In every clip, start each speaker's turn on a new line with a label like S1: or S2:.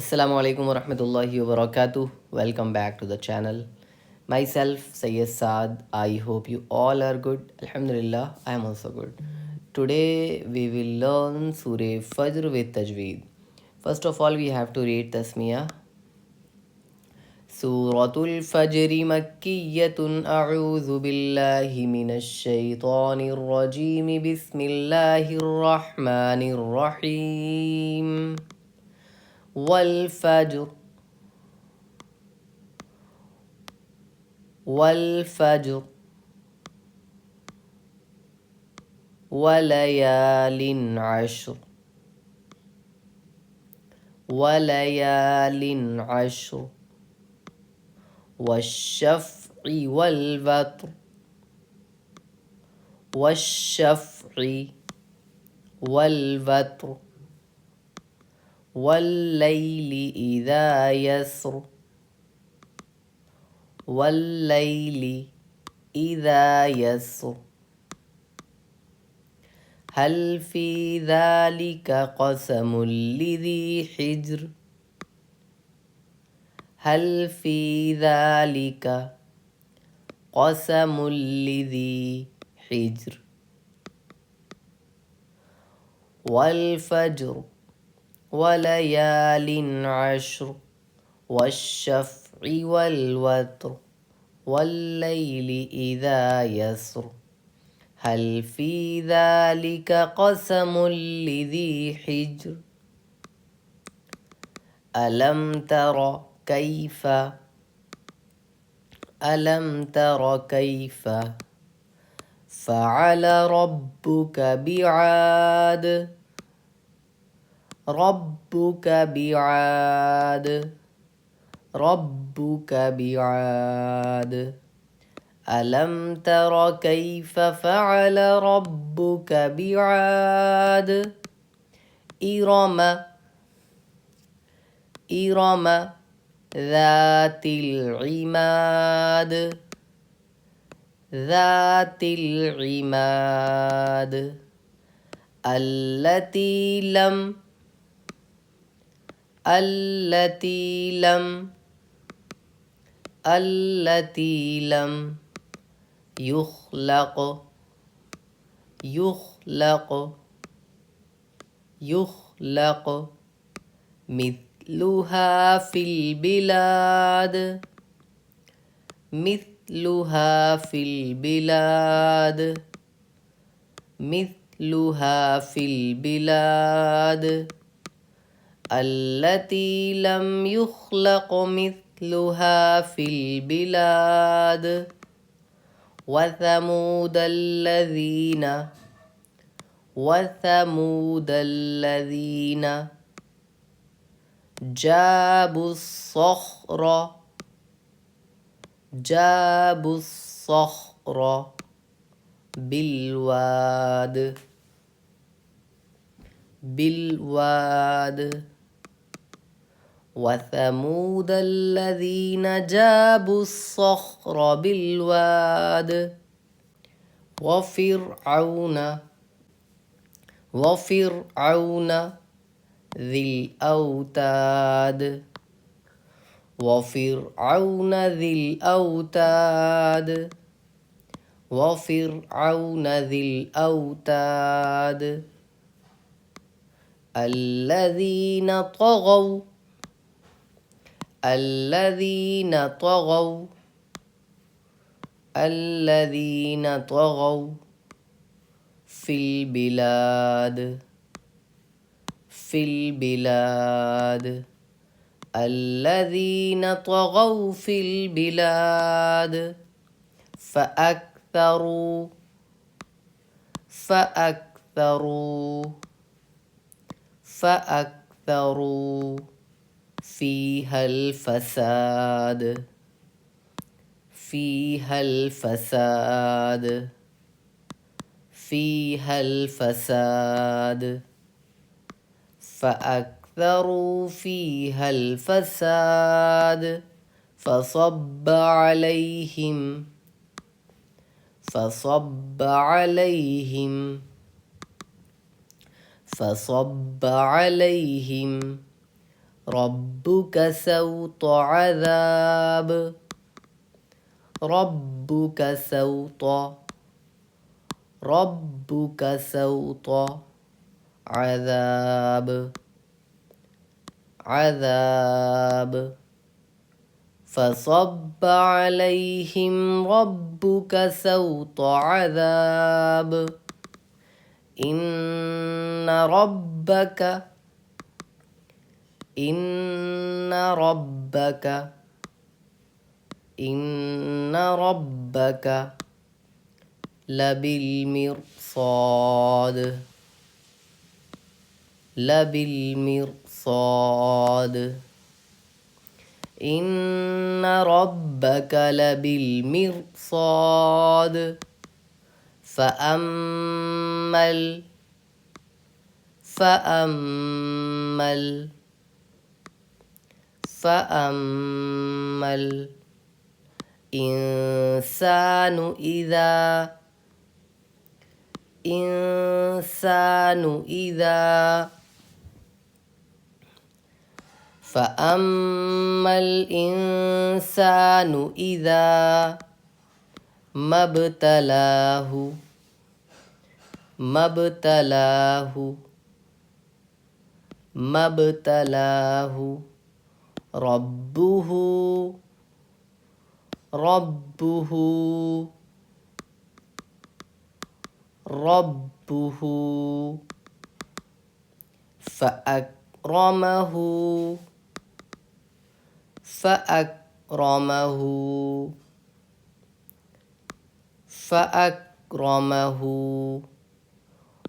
S1: Assalamu alaikum wa rahmatullahi wa barakatuh. Welcome back to the channel. Myself, Sayyid Saad. I hope you all are good. Alhamdulillah, I am also good. Today we will learn Surah Fajr with Tajweed. First of all, we have to read Tasmiyah. Suratul Fajr Makkiyatun A'udhu Billahi Minash Shaitanir Rajim. Bismillahir Rahmanir Rahim. والفجر والفجر وليال عشر وليال عشر والشفع والوتر والشفع والوتر والليل إذا يسر والليل إذا يسر هل في ذلك قسم لذي حجر هل في ذلك قسم لذي حجر والفجر وليال عشر والشفع والوتر والليل إذا يسر هل في ذلك قسم لذي حجر ألم تر كيف فعل ربك بعاد ربك بعاد ألم تر كيف فعل ربك بعاد إرم ذات العماد التي لم يخلق مثلها في البلاد التي لم يخلق مثلها في البلاد وثمود الذين جابوا الصخر بالواد وثمود الذين جابوا الصخر بالواد وفرعون ذي الأوتاد الذين طغوا في البلاد الذين طغوا في البلاد فأكثروا فيها الفساد فصب عليهم ربك سوط عذاب ربك سوط ربك سوط عذاب عذاب فصب عليهم ربك سوط عذاب إن ربك إن ربك إن ربك لبالمرصاد لبالمرصاد إن ربك لبالمرصاد فأمل فأمل فأمل إنسان إذا فأما الإنسان إذا ما ابتلاه ربه فأكرمه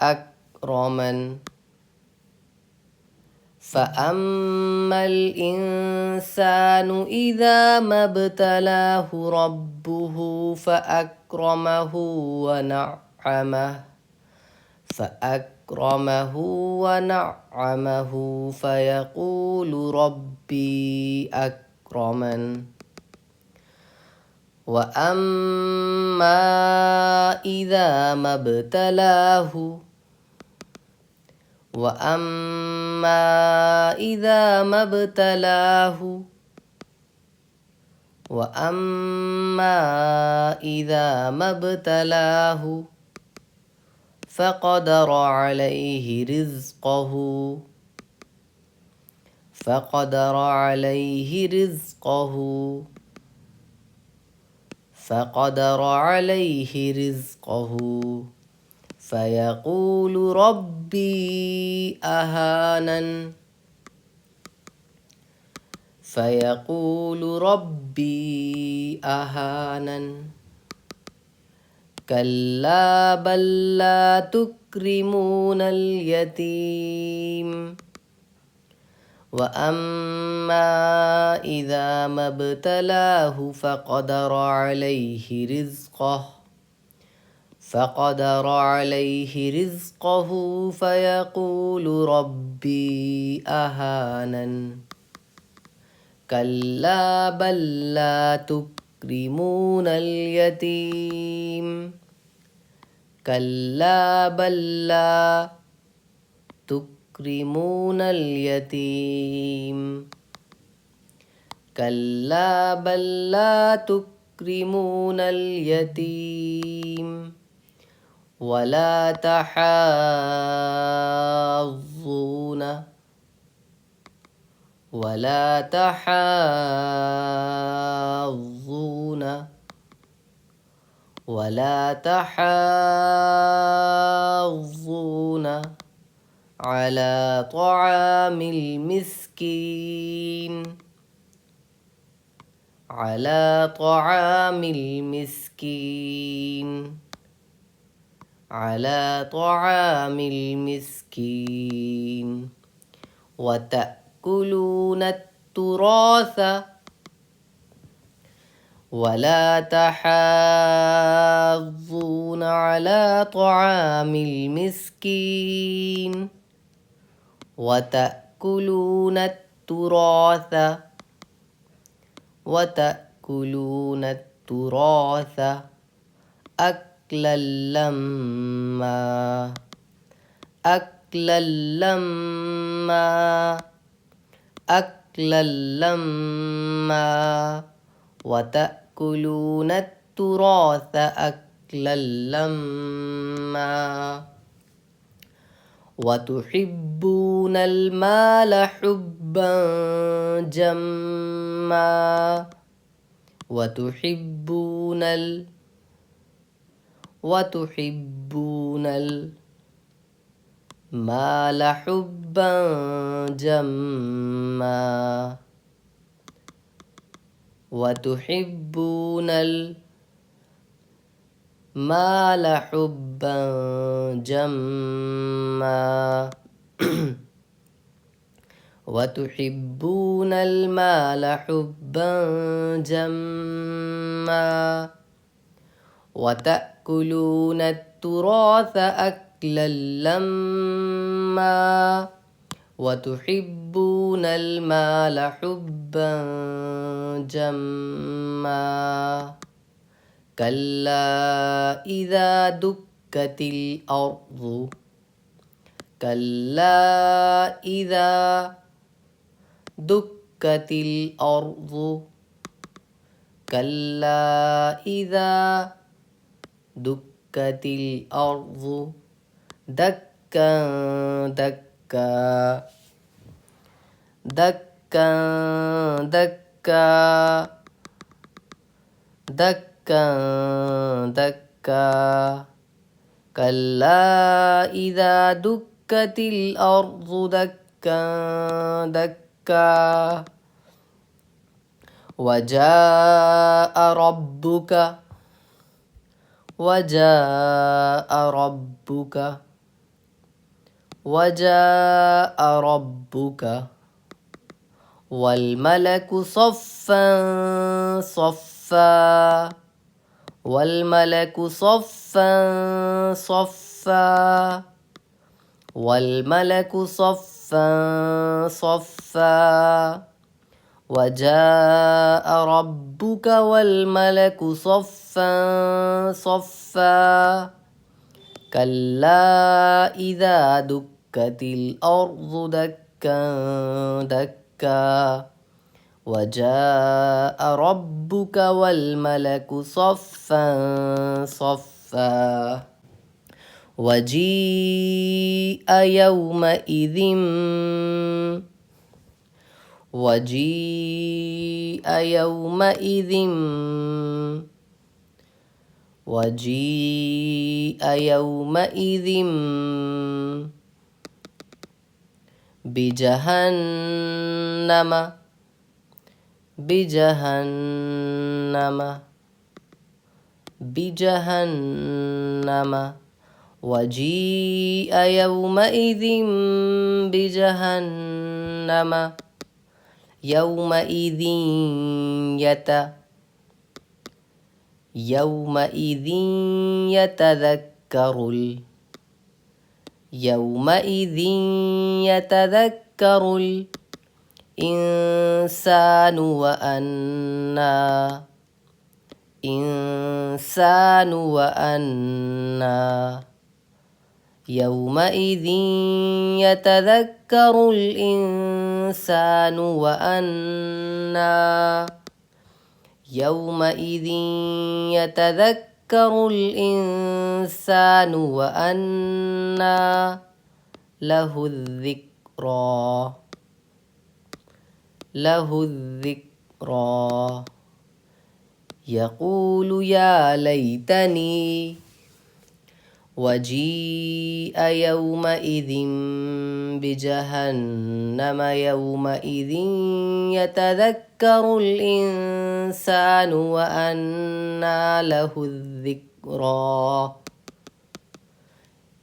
S1: أكرمن فأما الإنسان إذا ما ابتلاه ربه فأكرمه ونعمه فيقول ربي أكرمن. وأما إذا ما ابتلاه فقدر عليه رزقه فيقول ربي أهانن. كلا بل لا تكرمون اليتيم وأما إذا ما ابتلاه فقدر عليه رزقه فيقول ربي أهانن. كلا بل لا تكرمون اليتيم ولا تحاضون على طعام المسكين وتأكلون التراث ولا تحاضون على طعام المسكين وتأكلون التراث أكلا لما وتأكلون التراث أكلا لما وتحبون المال حبا جما وتحبون المال حبا جما وتحبون المال حبا جما وتحبون المال حبا جما وتأكلون التراث أكلا لما وتحبون المال حبا جما كلا إذا دكت الأرض دكت الأرض دكا دكا كلا إذا دكت الأرض دكا دكا وجاء ربك والملك صفا صفا وجاء ربك والملك صفا صفا كلا إذا دكت الأرض دكا دكا وجاء ربك والملك صفا صفا وجيء يومئذ بجهنم وجيء يومئذ بجهنم يومئذ يتذكر الإنسان وأنى يومئذ يتذكر الإنسان وأنى له الذكرى يقول يا ليتني وجيء يومئذ بجهنم يومئذ يتذكر الإنسان وأنى له الذكرى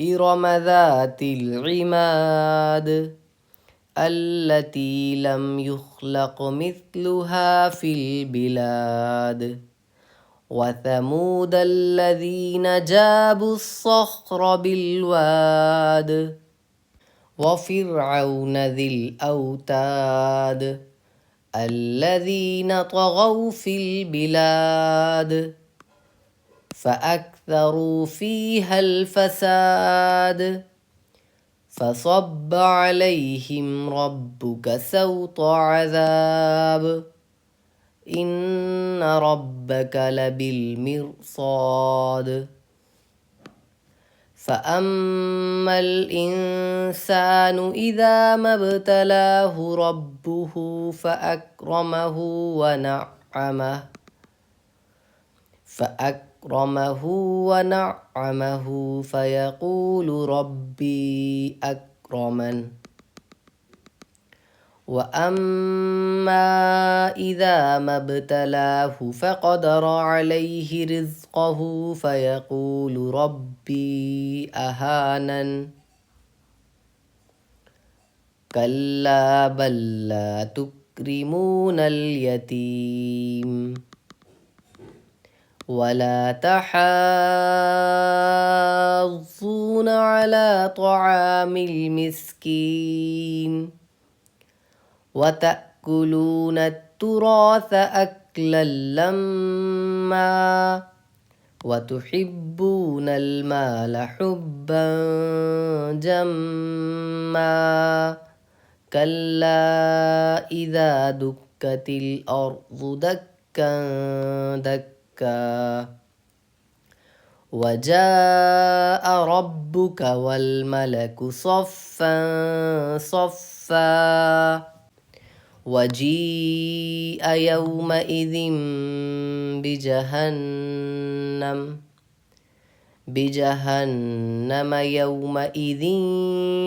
S1: إرم ذات العماد التي لم يخلق مثلها في البلاد وثمود الذين جابوا الصخر بالواد وفرعون ذي الأوتاد الذين طغوا في البلاد فأكثروا فيها الفساد فصب عليهم ربك سوط عذاب إن ربك لبالمرصاد فأما الإنسان إذا ما ابتلاه ربه فأكرمه فيقول ربي أكرمن وأما إذا ما ابتلاه فقدر عليه رزقه فيقول ربي أهانن كلا بل لا تكرمون اليتيم ولا تحاضون على طعام المسكين وتأكلون التراث أكلا لما وتحبون المال حبا جما كلا إذا دكت الأرض دكا دكا وجاء ربك والملك صفا صفا وجيء يومئذ بجهنم يومئذ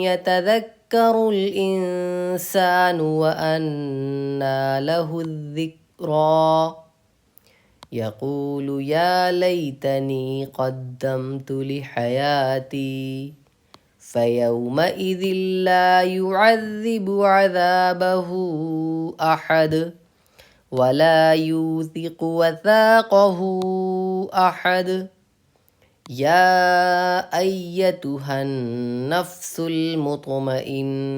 S1: يتذكر الإنسان وأنى له الذكرى يقول يا ليتني قدمت لحياتي فيومئذ لا يعذب عذابه أحد ولا يوثق وثاقه أحد يا أيتها النفس المطمئنة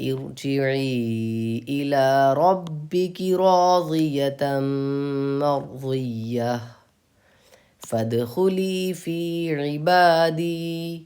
S1: ارجعي إلى ربك راضية مرضية فادخلي في عبادي